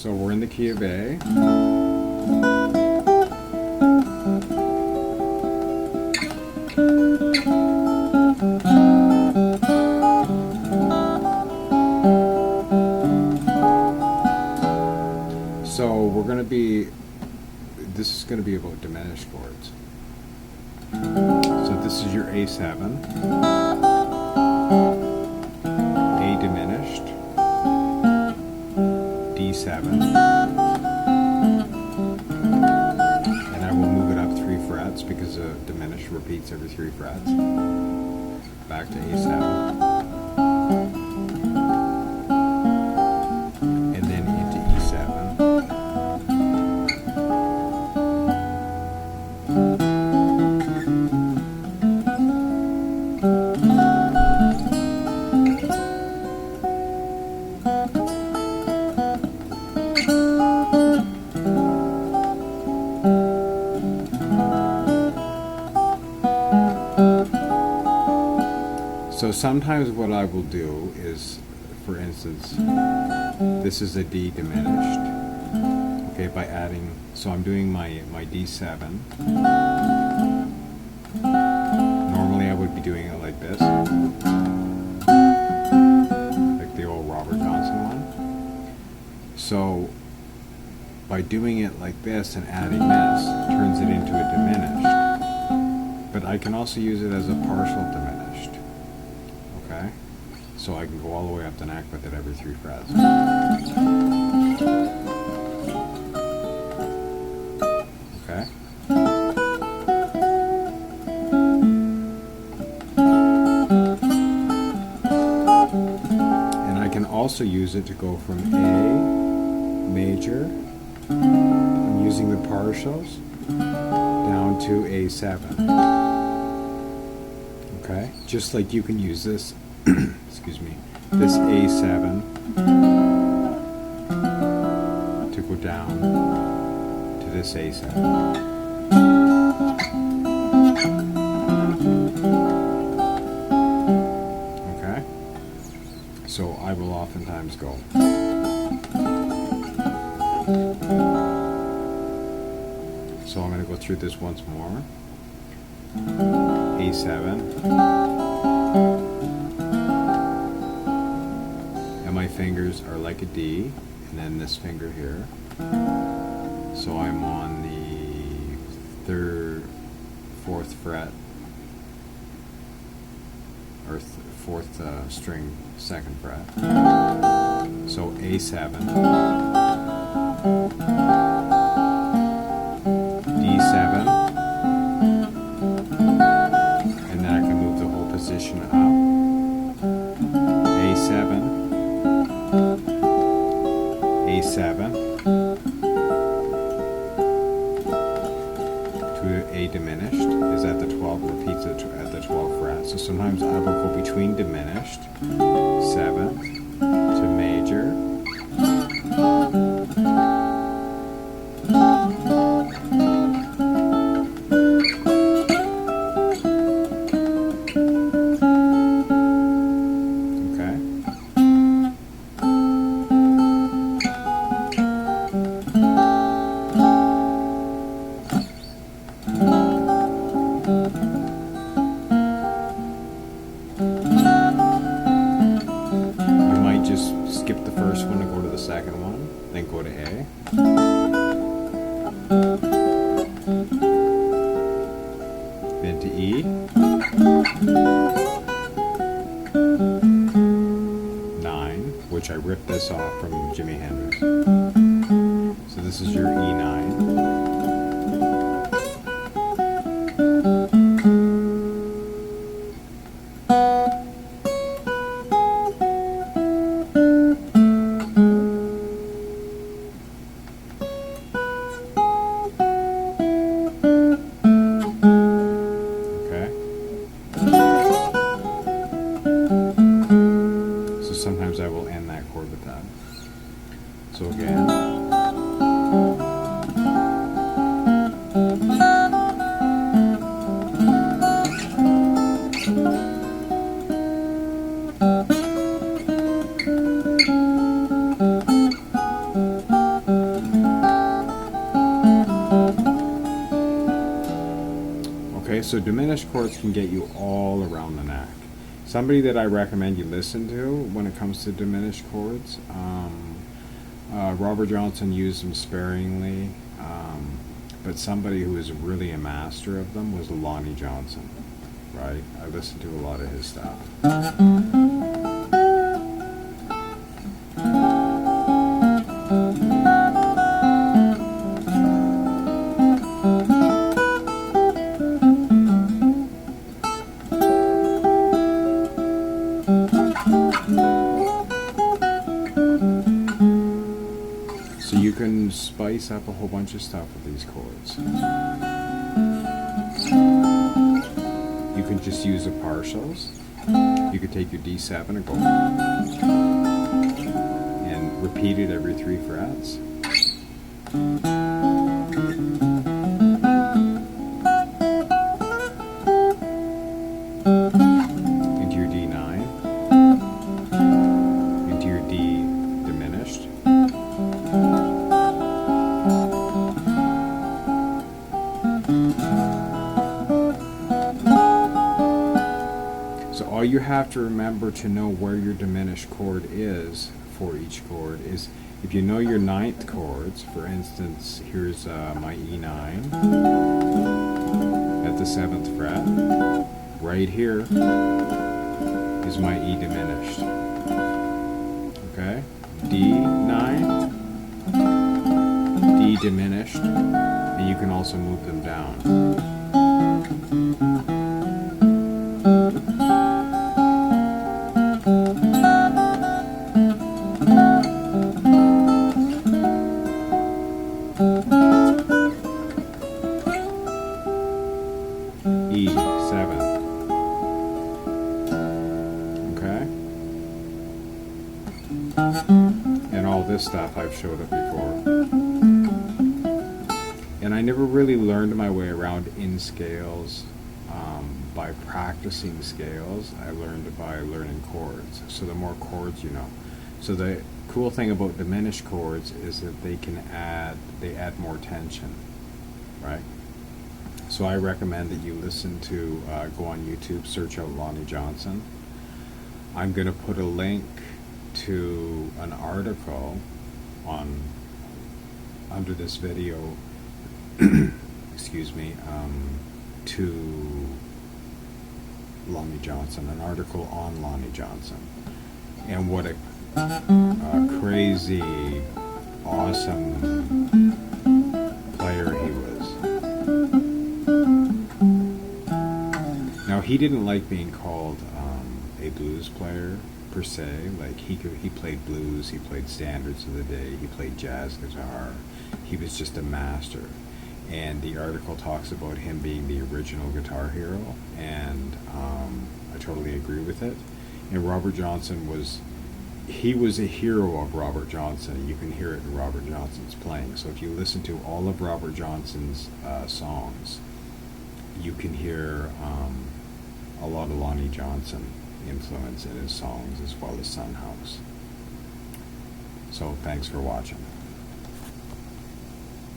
So we're in the key of A. So we're going to be, this is going to be about diminished chords. So this is your A7, A diminished, D7, and I will move it up 3 frets because a diminished repeats every 3 frets. Back to A7, and then into E7. So sometimes what I will do is, for instance, this is a D diminished, okay, by adding, so I'm doing my D7. Normally I would be doing it like this, like the old Robert Johnson one. So by doing it like this and adding this, turns it into a diminished. But I can also use it as a partial diminished. Okay, so I can go all the way up the neck with it every 3 frets. Okay. And I can also use it to go from A major, I'm using the partials, down to A7. Okay, just like you can use this, excuse me, this A7 to go down to this A7. Okay, so I will oftentimes go. So I'm going to go through this once more. A7, and my fingers are like a D, and then this finger here. So I'm on the 3rd, 4th fret, or 4th string, 2nd fret. So A7, D7. Position up, A7, A7, to A diminished is at the 12, repeats at the 12th fret. So sometimes I will go between diminished, 7th, to major, skip the first one and go to the second one, then go to A. Then to E. 9, which I ripped this off from Jimi Hendrix. So this is your E9. Sometimes I will end that chord with that. So again. So diminished chords can get you all around the neck. Somebody that I recommend you listen to when it comes to diminished chords, Robert Johnson used them sparingly, but somebody who was really a master of them was Lonnie Johnson, right? I listened to a lot of his stuff. So you can spice up a whole bunch of stuff with these chords. You can just use the partials. You could take your D7 and go and repeat it every 3 frets. Into your D9. Into your D diminished. So all you have to remember to know where your diminished chord is for each chord is, if you know your 9th chords, for instance, here's my E9 at the 7th fret. Right here is my E diminished. Okay? D9, D diminished, and you can also move them down. E7. Okay? And all this stuff I've showed it before. And I never really learned my way around in scales by practicing scales. I learned by learning chords. So the more chords you know. So the cool thing about diminished chords is that they add more tension, right? So I recommend that you listen to, go on YouTube, search out Lonnie Johnson. I'm going to put a link to an article under this video, excuse me, to Lonnie Johnson, an article on Lonnie Johnson, and what a crazy, awesome player he was. Now, he didn't like being called a blues player per se. Like he played blues, he played standards of the day, he played jazz guitar. He was just a master. And the article talks about him being the original guitar hero, and I totally agree with it. And Robert Johnson was a hero of Robert Johnson. You can hear it in Robert Johnson's playing. So if you listen to all of Robert Johnson's songs, you can hear a lot of Lonnie Johnson influence in his songs, as well as Son House. So thanks for watching.